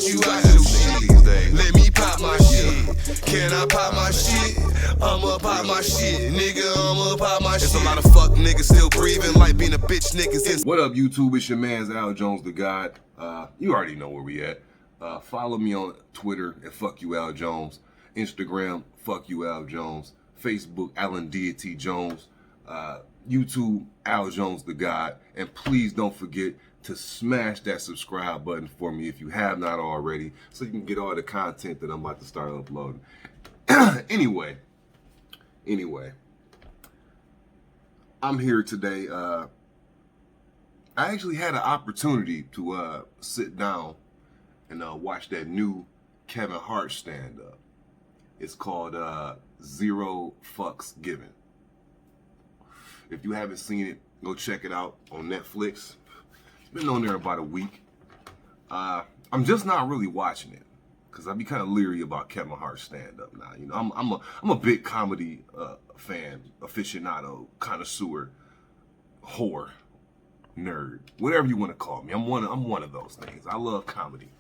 you out them shit. Let me pop my shit. Can I pop my shit? I'ma pop my shit. Nigga, I'ma pop my shit. There's a lot of fuck niggas still breathing like being a bitch niggas. What up, YouTube? It's your man's Al Jones the God. You already know where we at. Follow me on Twitter at Fuck You Al Jones. Instagram, Fuck You Al Jones. Facebook, Alan Deity Jones. YouTube, Al Jones the God. And please don't forget to smash that subscribe button for me if you have not already, so you can get all the content that I'm about to start uploading. Anyway, I'm here today. I actually had an opportunity to sit down and watch that new Kevin Hart stand-up. It's called Zero Fucks Given. If you haven't seen it, go check it out on Netflix. It's been on there about a week. I'm just not really watching it because I'd be kind of leery about Kevin Hart's stand-up now. You know, I'm a big comedy fan, aficionado, connoisseur, whore, nerd, whatever you want to call me. I'm one of those things. I love comedy,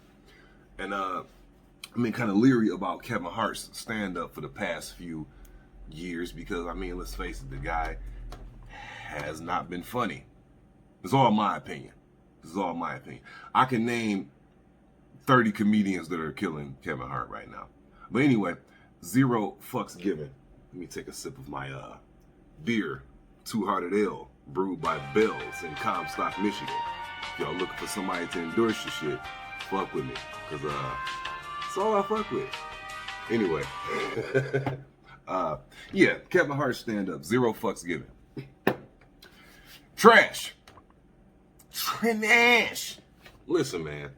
and I've been kind of leery about Kevin Hart's stand-up for the past few years because, I mean, let's face it, the guy has not been funny. It's all my opinion. I can name 30 comedians that are killing Kevin Hart right now. But anyway, Zero Fucks Given. Let me take a sip of my beer, Two Hearted Ale, brewed by Bell's in Comstock, Michigan. If y'all looking for somebody to endorse your shit, fuck with me, because it's all I fuck with. Anyway, yeah, Kevin Hart stand-up, Zero Fucks Given. Trash. Listen, man.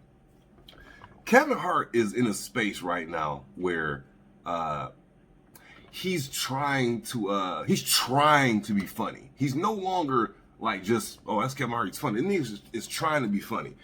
Kevin Hart is in a space right now where he's trying to be funny. He's no longer like just, oh, that's Kevin Hart, he's funny. And he's trying to be funny.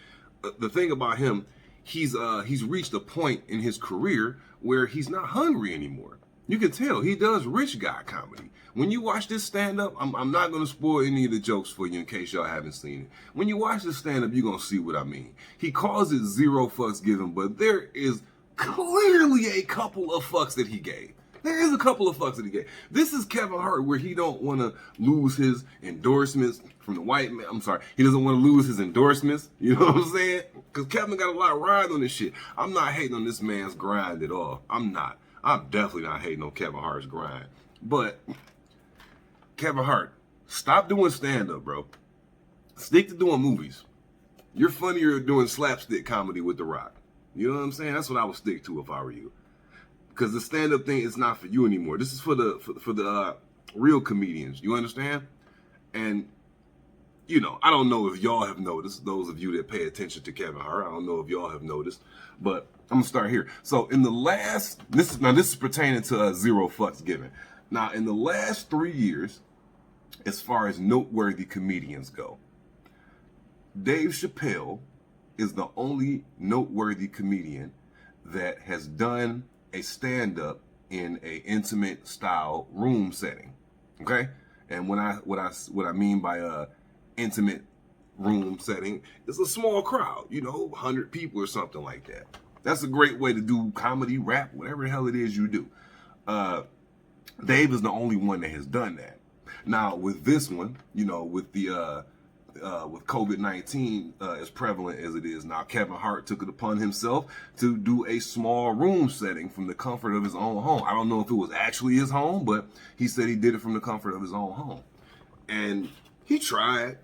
The thing about him, he's reached a point in his career where he's not hungry anymore. You can tell he does rich guy comedy. When you watch this stand-up, I'm not going to spoil any of the jokes for you in case y'all haven't seen it. When you watch this stand-up, you're going to see what I mean. He calls it Zero Fucks Given, but there is clearly a couple of fucks that he gave. There is a couple of fucks that he gave. This is Kevin Hart where he don't want to lose his endorsements from the white man. I'm sorry. He doesn't want to lose his endorsements. You know what I'm saying? Because Kevin got a lot of ride on this shit. I'm not hating on this man's grind at all. I'm definitely not hating on Kevin Hart's grind. But Kevin Hart, stop doing stand-up, bro. Stick to doing movies. You're funnier doing slapstick comedy with The Rock. You know what I'm saying? That's what I would stick to if I were you. Because the stand-up thing is not for you anymore. This is for the real comedians. You understand? And, you know, I don't know if y'all have noticed, those of you that pay attention to Kevin Hart, I don't know if y'all have noticed, but I'm going to start here. So in the last, this is pertaining to Zero Fucks Given. Now, in the last 3 years, as far as noteworthy comedians go, Dave Chappelle is the only noteworthy comedian that has done a stand-up in a intimate style room setting. Okay? And what I mean by intimate room setting is a small crowd, you know, 100 people or something like that. That's a great way to do comedy, rap, whatever the hell it is you do. Dave is the only one that has done that. Now, with this one, you know, with the with COVID-19 as prevalent as it is now, Kevin Hart took it upon himself to do a small room setting from the comfort of his own home. I don't know if it was actually his home, but he said he did it from the comfort of his own home. And he tried,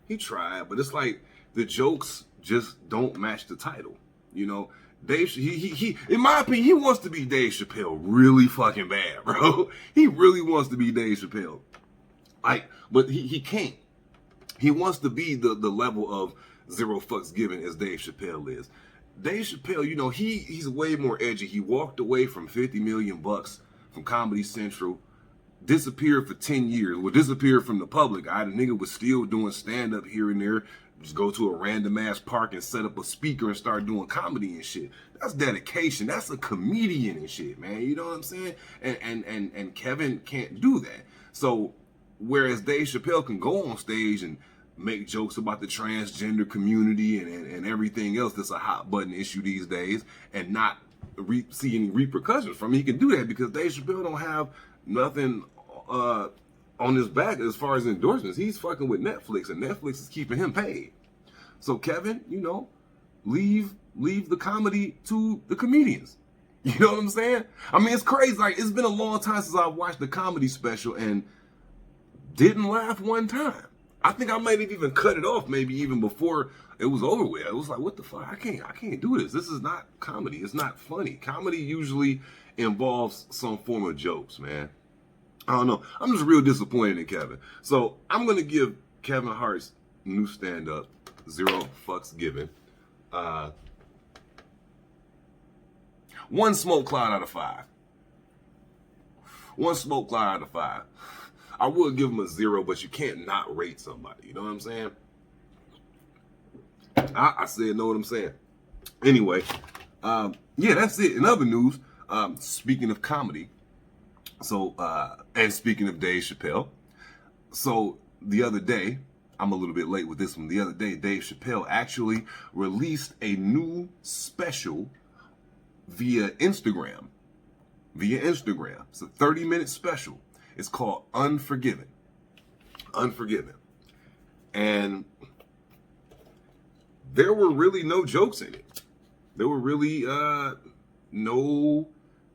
but it's like the jokes just don't match the title, you know. Dave, he, in my opinion, he wants to be Dave Chappelle really fucking bad, bro. He really wants to be Dave Chappelle. Like, but he can't. He wants to be the level of Zero Fucks Given as Dave Chappelle is. Dave Chappelle, you know, he's way more edgy. He walked away from $50 million from Comedy Central, disappeared for 10 years. Well, disappeared from the public. The nigga was still doing stand-up here and there. Just go to a random ass park and set up a speaker and start doing comedy and shit. That's dedication. That's a comedian and shit, man. You know what I'm saying? And Kevin can't do that. So whereas Dave Chappelle can go on stage and make jokes about the transgender community and everything else that's a hot button issue these days and not see any repercussions from it. He can do that because Dave Chappelle don't have nothing on his back as far as endorsements. He's fucking with Netflix, and Netflix is keeping him paid. So Kevin, leave the comedy to the comedians. You know what I'm saying? I mean, it's crazy. Like, it's been a long time since I watched the comedy special and didn't laugh one time. I think I might have even cut it off maybe even before it was over with. It was like, what the fuck? I can't do this. This is not comedy. It's not funny. Comedy usually involves some form of jokes, man. I don't know. I'm just real disappointed in Kevin. So I'm going to give Kevin Hart's new stand-up 0 fucks given. 1 smoke cloud out of 5. 1 smoke cloud out of 5. I would give him a 0, but you can't not rate somebody. You know what I'm saying? I said, know what I'm saying? Anyway, yeah, that's it. In other news, speaking of comedy, and speaking of Dave Chappelle, so the other day, I'm a little bit late with this one. The other day, Dave Chappelle actually released a new special via Instagram. It's a 30-minute special. It's called Unforgiven. And there were really no jokes in it. There were really no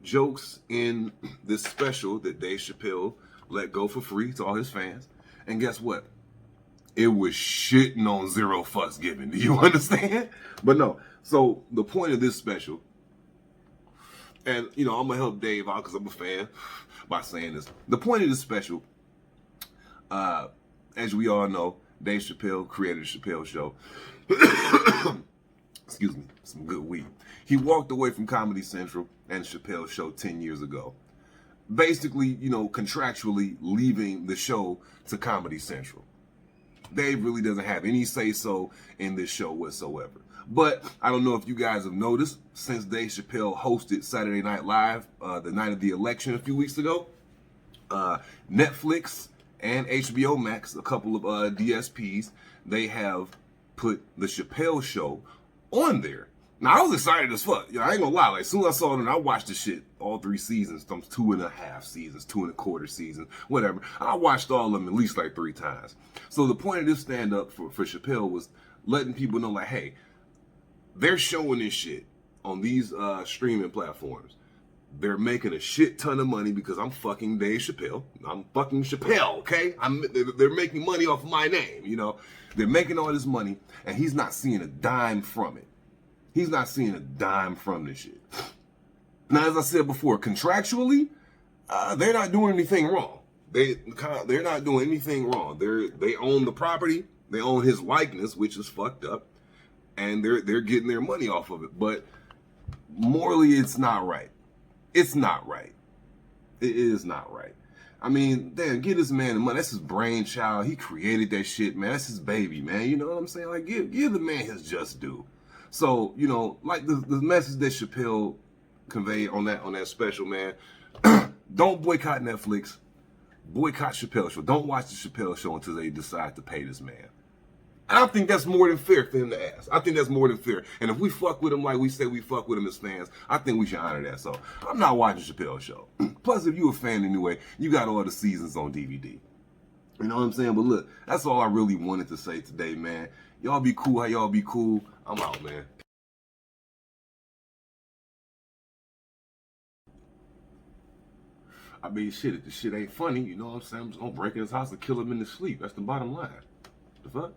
jokes in this special that Dave Chappelle let go for free to all his fans. And guess what? It was shitting on 0 fucks given. Do you understand? But no. So the point of this special, and I'm gonna help Dave out because I'm a fan by saying this. The point of this special, as we all know, Dave Chappelle created the Chappelle Show. Excuse me, some good weed. He walked away from Comedy Central and Chappelle Show 10 years ago. Basically, contractually leaving the show to Comedy Central. Dave really doesn't have any say-so in this show whatsoever. But I don't know if you guys have noticed, since Dave Chappelle hosted Saturday Night Live the night of the election a few weeks ago, Netflix and HBO Max, a couple of DSPs, they have put the Chappelle Show on there. Now, I was excited as fuck. I ain't gonna lie. Like, as soon as I saw it, and I watched the shit all 3 seasons, some 2.5 seasons, 2.25 seasons, whatever. I watched all of them at least like 3 times. So the point of this stand-up for Chappelle was letting people know, like, hey, they're showing this shit on these streaming platforms. They're making a shit ton of money because I'm fucking Dave Chappelle. I'm fucking Chappelle, okay? They're making money off of my name, They're making all this money, and he's not seeing a dime from it. He's not seeing a dime from this shit. Now, as I said before, contractually, they're not doing anything wrong. They're not doing anything wrong. They own the property. They own his likeness, which is fucked up, and they're getting their money off of it. But morally, it's not right. It's not right. It is not right. I mean, damn, give this man the money. That's his brainchild. He created that shit, man. That's his baby, man. You know what I'm saying? Like, give the man his just due. So, like the message that Chappelle conveyed on that special, man, don't boycott Netflix. Boycott Chappelle Show. Don't watch the Chappelle Show until they decide to pay this man. I think that's more than fair for him to ask. I think that's more than fair. And if we fuck with him like we say we fuck with him as fans, I think we should honor that. So I'm not watching Chappelle Show. Plus, if you a fan anyway, you got all the seasons on DVD. You know what I'm saying? But look, that's all I really wanted to say today, man. Y'all be cool how y'all be cool. I'm out, man. I mean, shit, if the shit ain't funny, you know what I'm saying? I'm just gonna break in his house and kill him in his sleep. That's the bottom line. The fuck?